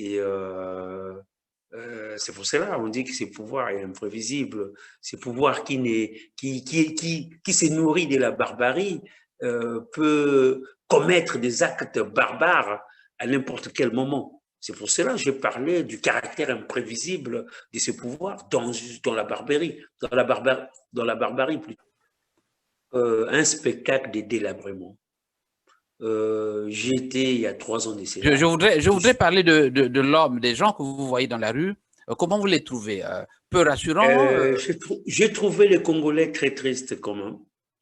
Et c'est pour cela on dit que ce pouvoir est imprévisible. Ce pouvoir qui se nourrit de la barbarie peut commettre des actes barbares à n'importe quel moment. C'est pour cela que j'ai parlé du caractère imprévisible de ce pouvoir dans la barbarie, dans la barbarie plutôt. Un spectacle de délabrement. J'étais il y a 3 ans de cela. Je voudrais parler de l'homme, des gens que vous voyez dans la rue. Comment vous les trouvez? Peu rassurants? J'ai trouvé les Congolais très tristes quand même.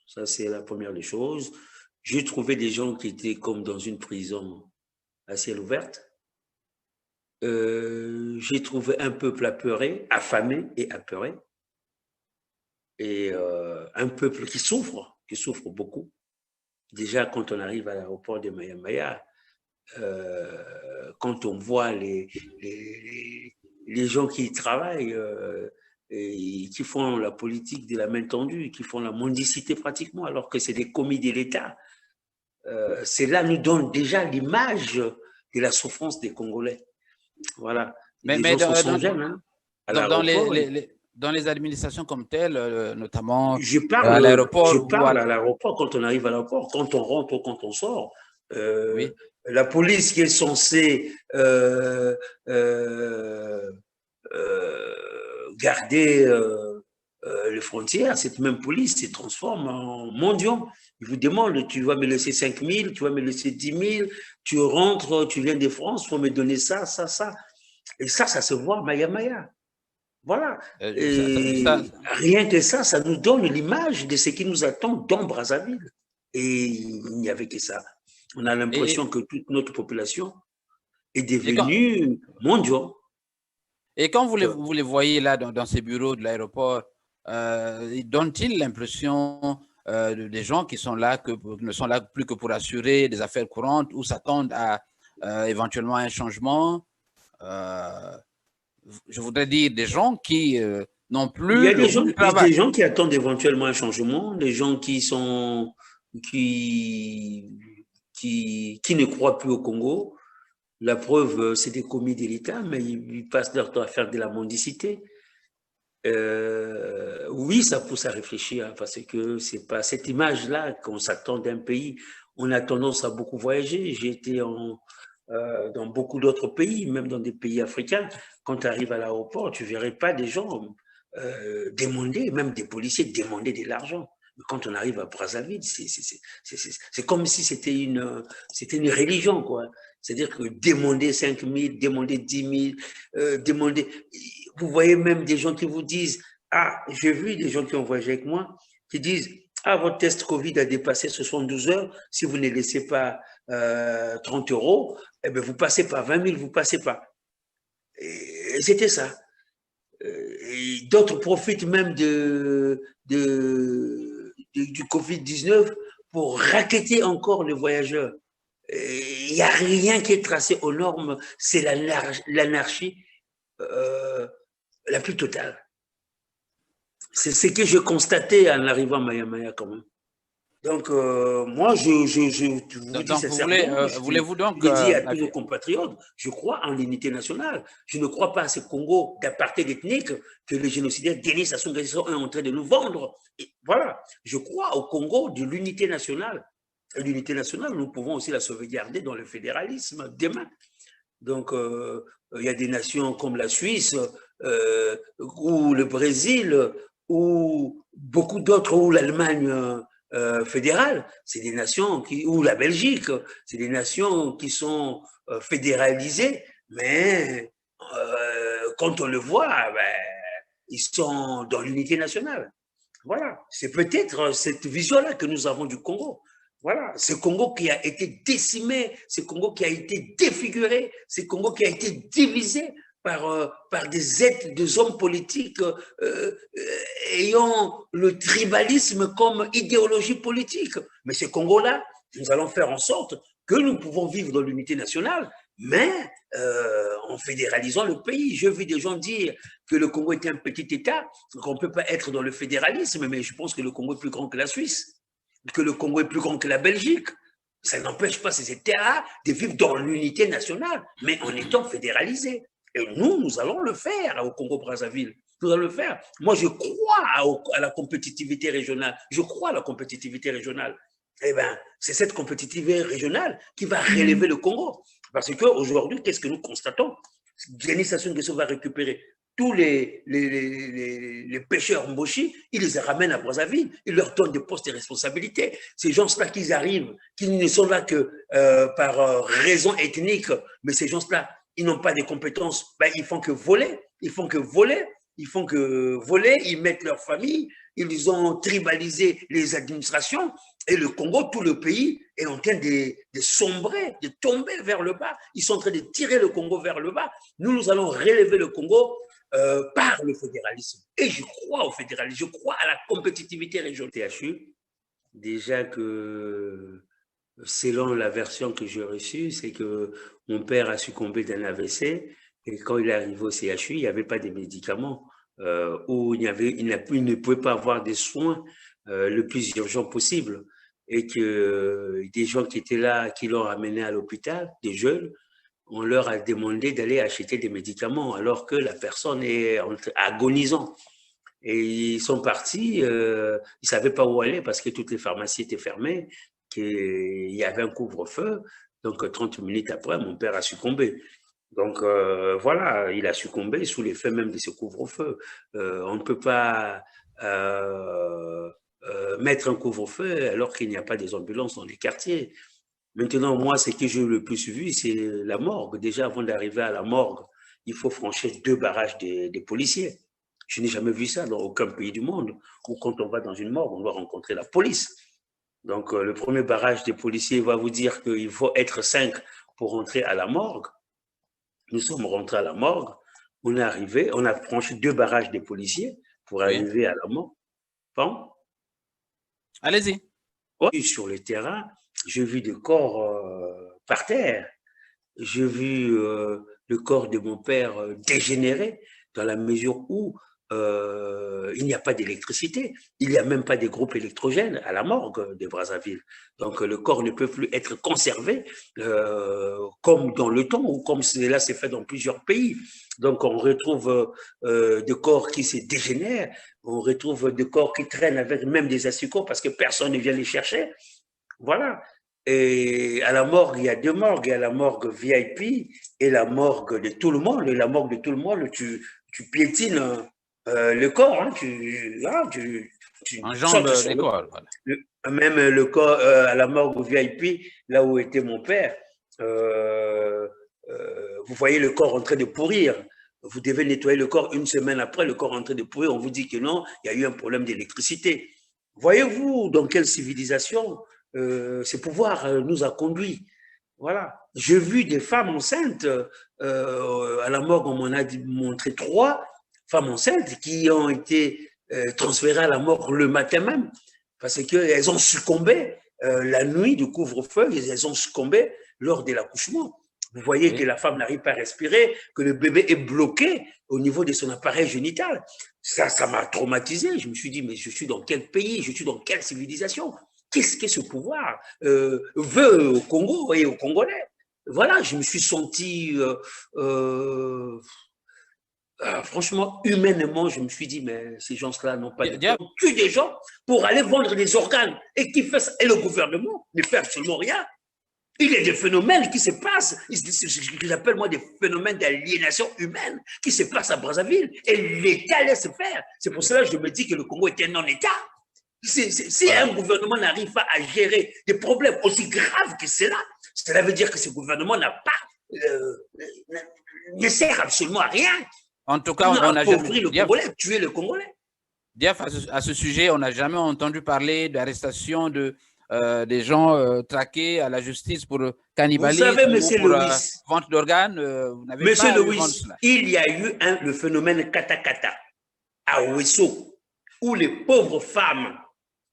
Ça, c'est la première des choses. J'ai trouvé des gens qui étaient comme dans une prison à ciel ouvert. J'ai trouvé un peuple apeuré, affamé et apeuré. Et un peuple qui souffre beaucoup. Déjà, quand on arrive à l'aéroport de Maya-Maya, quand on voit les gens qui y travaillent et qui font la politique de la main tendue, qui font la mendicité pratiquement, alors que c'est des commis de l'État, cela nous donne déjà l'image de la souffrance des Congolais. Voilà. Les gens sont jeunes hein, à l'aéroport. Dans les administrations comme telles, notamment je parle à l'aéroport. À l'aéroport, quand on arrive à l'aéroport, quand on rentre ou quand on sort. Oui. La police qui est censée garder les frontières, cette même police se transforme en mendiant. Ils vous demandent, tu vas me laisser 5 000, tu vas me laisser 10 000, tu rentres, tu viens de France, il faut me donner ça, ça, ça. Et ça se voit Maya-Maya. Voilà. Et rien que ça nous donne l'image de ce qui nous attend dans Brazzaville. Et il n'y avait que ça. On a l'impression que toute notre population est devenue mondiale. Et quand vous les voyez là dans ces bureaux de l'aéroport, donnent-ils l'impression des gens qui sont là, ne sont là plus que pour assurer des affaires courantes ou s'attendent à éventuellement un changement? Je voudrais dire des gens qui n'ont plus. Il y a des gens qui attendent éventuellement un changement, des gens qui ne croient plus au Congo. La preuve, c'est des commis de l'État, mais ils passent leur temps à faire de la mendicité. Oui, ça pousse à réfléchir parce que c'est pas cette image-là qu'on s'attend d'un pays. On a tendance à beaucoup voyager. J'ai été dans beaucoup d'autres pays, même dans des pays africains. Quand tu arrives à l'aéroport, tu ne verrais pas des gens demander, même des policiers demander de l'argent. Mais quand on arrive à Brazzaville, c'est comme si c'était une religion, quoi. C'est-à-dire que demander 5 000, demander 10 000, demander... Vous voyez même des gens qui vous disent, ah, j'ai vu des gens qui ont voyagé avec moi, qui disent, ah, votre test Covid a dépassé 72 heures, si vous ne laissez pas 30 €, eh bien, vous passez pas 20 000, vous passez pas. Et c'était ça. D'autres profitent même du Covid-19 pour racketter encore les voyageurs. Il n'y a rien qui est tracé aux normes, c'est l'anarchie la plus totale. C'est ce que je constatais en arrivant à Maya-Maya quand même. Donc, moi, je vous dis sincèrement, voulez-vous donc je dis à tous nos compatriotes, je crois en l'unité nationale. Je ne crois pas à ce Congo d'apartheid ethnique que le génocidaire Denis Sassou Nguesso est en train de nous vendre. Et voilà, je crois au Congo de l'unité nationale. Et l'unité nationale, nous pouvons aussi la sauvegarder dans le fédéralisme demain. Donc, il y a des nations comme la Suisse, ou le Brésil, ou beaucoup d'autres, ou l'Allemagne fédérale, c'est des nations ou la Belgique, c'est des nations qui sont fédéralisées, mais quand on le voit, ben, ils sont dans l'unité nationale. Voilà, c'est peut-être cette vision-là que nous avons du Congo. Voilà, ce Congo qui a été décimé, ce Congo qui a été défiguré, ce Congo qui a été divisé par des hommes politiques ayant le tribalisme comme idéologie politique. Mais ce Congo-là, nous allons faire en sorte que nous pouvons vivre dans l'unité nationale, mais en fédéralisant le pays. Je vis des gens dire que le Congo est un petit État, qu'on ne peut pas être dans le fédéralisme, mais je pense que le Congo est plus grand que la Suisse, que le Congo est plus grand que la Belgique. Ça n'empêche pas ces États de vivre dans l'unité nationale, mais en étant fédéralisés. Et nous allons le faire au Congo-Brazzaville. Nous allons le faire. Moi, je crois à la compétitivité régionale. Je crois à la compétitivité régionale. Eh bien, c'est cette compétitivité régionale qui va relever le Congo. Parce qu'aujourd'hui, qu'est-ce que nous constatons? Denis Sassou Nguesso va récupérer tous les pêcheurs Mboshi, il les ramène à Brazzaville, il leur donne des postes de responsabilité. Ces gens-là qui arrivent, qui ne sont là que par raison ethnique, mais ces gens-là, ils n'ont pas de compétences, ben, ils font que voler, ils mettent leur famille, ils ont tribalisé les administrations, et le Congo, tout le pays, est en train de sombrer, de tomber vers le bas. Ils sont en train de tirer le Congo vers le bas. Nous allons relever le Congo par le fédéralisme. Et je crois au fédéralisme, je crois à la compétitivité régionale. THU, déjà que selon la version que j'ai reçue, c'est que mon père a succombé d'un AVC et quand il est arrivé au CHU, il n'y avait pas de médicaments où il ne pouvait pas avoir des soins le plus urgent possible et que des gens qui étaient là, qui l'ont amené à l'hôpital, des jeunes, on leur a demandé d'aller acheter des médicaments alors que la personne est agonisant. Et ils sont partis, ils ne savaient pas où aller parce que toutes les pharmacies étaient fermées, qu'il y avait un couvre-feu. Donc, 30 minutes après, mon père a succombé. Donc, voilà, il a succombé sous l'effet même de ce couvre-feu. On ne peut pas mettre un couvre-feu alors qu'il n'y a pas des ambulances dans les quartiers. Maintenant, moi, ce que j'ai le plus vu, c'est la morgue. Déjà, avant d'arriver à la morgue, il faut franchir 2 barrages des policiers. Je n'ai jamais vu ça dans aucun pays du monde, où quand on va dans une morgue, on doit rencontrer la police. Donc, le premier barrage des policiers va vous dire qu'il faut être 5 pour rentrer à la morgue. Nous sommes rentrés à la morgue, on est arrivé, on a franchi 2 barrages des policiers pour arriver à la morgue. Bon. Allez-y. Oui, sur le terrain, j'ai vu des corps par terre. J'ai vu le corps de mon père dégénérer dans la mesure où il n'y a pas d'électricité. Il n'y a même pas de groupes électrogènes à la morgue de Brazzaville. Donc le corps ne peut plus être conservé comme dans le temps ou comme cela s'est fait dans plusieurs pays. Donc on retrouve des corps qui se dégénèrent, on retrouve des corps qui traînent avec même des asticots parce que personne ne vient les chercher. Voilà. Et à la morgue, il y a 2 morgues. Il y a la morgue VIP et la morgue de tout le monde. Et la morgue de tout le monde, tu piétines le corps. Hein, tu enjambe les corps. Voilà. Même le corps à la morgue VIP, là où était mon père, vous voyez le corps en train de pourrir. Vous devez nettoyer le corps 1 semaine après, le corps en train de pourrir. On vous dit que non, il y a eu un problème d'électricité. Voyez-vous dans quelle civilisation ce pouvoir nous a conduits. Voilà. J'ai vu des femmes enceintes, à la morgue, on m'en a montré 3 femmes enceintes qui ont été transférées à la morgue le matin même parce qu'elles ont succombé la nuit du couvre-feu, elles ont succombé lors de l'accouchement. Vous voyez que la femme n'arrive pas à respirer, que le bébé est bloqué au niveau de son appareil génital. Ça m'a traumatisé. Je me suis dit, mais je suis dans quel pays? Je suis dans quelle civilisation? Qu'est-ce que ce pouvoir veut au Congo et aux Congolais? Voilà, je me suis senti, franchement, humainement, je me suis dit, mais ces gens-là n'ont pas de temps. On tue des gens pour aller vendre des organes. Et qui fait ça? Et le gouvernement ne fait absolument rien. Il y a des phénomènes qui se passent, j'appelle moi des phénomènes d'aliénation humaine qui se passent à Brazzaville. Et l'État laisse faire. C'est pour cela que je me dis que le Congo est un non-État. Si un gouvernement n'arrive pas à gérer des problèmes aussi graves que cela veut dire que ce gouvernement ne sert absolument à rien. En tout cas, on a appauvri le Congolais, tuer le Congolais. Diaf, à ce sujet, on n'a jamais entendu parler d'arrestation des gens traqués à la justice pour cannibalisme. Vous savez, monsieur Lewis, vente d'organes. Monsieur Lewis, il y a eu le phénomène Katakata à Ouesso, où les pauvres femmes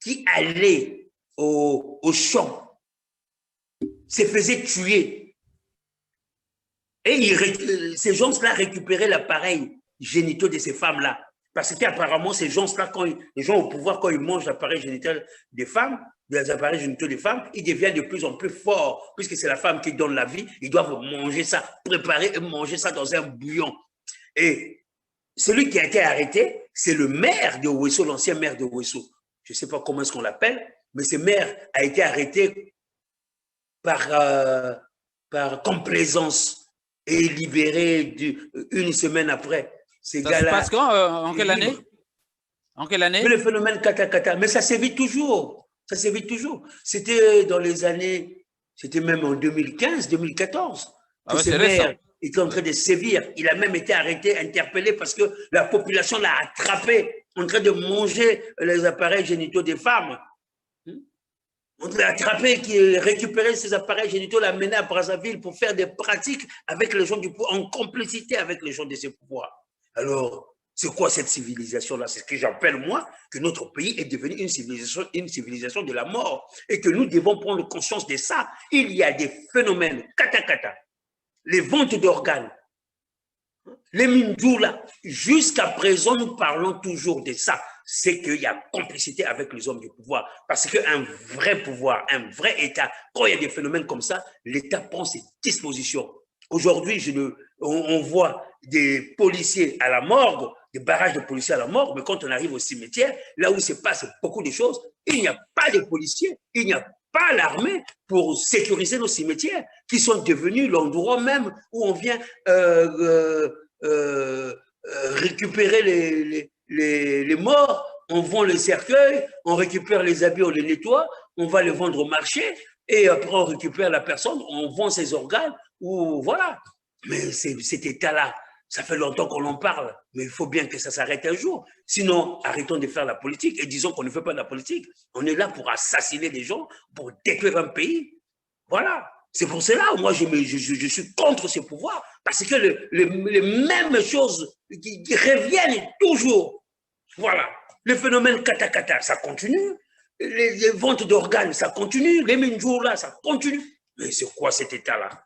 qui allaient au champ se faisaient tuer. Et ces gens-là récupéraient l'appareil génitaux de ces femmes-là Parce qu'apparemment, ces gens-là, les gens au pouvoir, quand ils mangent l'appareil génital des femmes, des appareils génitaux des femmes, ils deviennent de plus en plus forts, puisque c'est la femme qui donne la vie, ils doivent manger ça, préparer et manger ça dans un bouillon. Et celui qui a été arrêté, c'est le maire de Ouesso, l'ancien maire de Ouesso. Je ne sais pas comment est-ce qu'on l'appelle, mais ce maire a été arrêté par complaisance et libéré une semaine après. Ça se passe quand? En quelle année? En quelle année? Mais le phénomène kata, mais ça s'évite toujours. Ça s'évite toujours. C'était dans les années, c'était même en 2015, 2014, que ce maire était en train de sévir. Il a même été arrêté, interpellé parce que la population l'a attrapé en train de manger les appareils génitaux des femmes. On l'a attrapé, qui récupérait ses appareils génitaux, l'a mené à Brazzaville pour faire des pratiques avec les gens du pouvoir, en complicité avec les gens de ce pouvoir. Alors, c'est quoi cette civilisation-là? C'est ce que j'appelle, moi, que notre pays est devenu une civilisation de la mort et que nous devons prendre conscience de ça. Il y a des phénomènes, kata, les ventes d'organes, les mindoulas. Jusqu'à présent, nous parlons toujours de ça. C'est qu'il y a complicité avec les hommes du pouvoir. Parce qu'un vrai pouvoir, un vrai État, quand il y a des phénomènes comme ça, l'État prend ses dispositions. Aujourd'hui, on voit des policiers à la morgue, des barrages de policiers à la morgue, mais quand on arrive au cimetière, là où se passe beaucoup de choses, il n'y a pas de policiers, il n'y a pas l'armée pour sécuriser nos cimetières, qui sont devenus l'endroit même où on vient récupérer les morts, on vend les cercueils, on récupère les habits, on les nettoie, on va les vendre au marché, et après on récupère la personne, on vend ses organes, ou voilà. Mais cet état-là, ça fait longtemps qu'on en parle, mais il faut bien que ça s'arrête un jour. Sinon, arrêtons de faire la politique et disons qu'on ne fait pas de la politique. On est là pour assassiner des gens, pour détruire un pays. Voilà. C'est pour cela, moi, je suis contre ce pouvoir, parce que les mêmes choses qui reviennent toujours. Voilà. Le phénomène kata, ça continue. Les ventes d'organes, ça continue. Les minjours, là, ça continue. Mais c'est quoi cet état-là?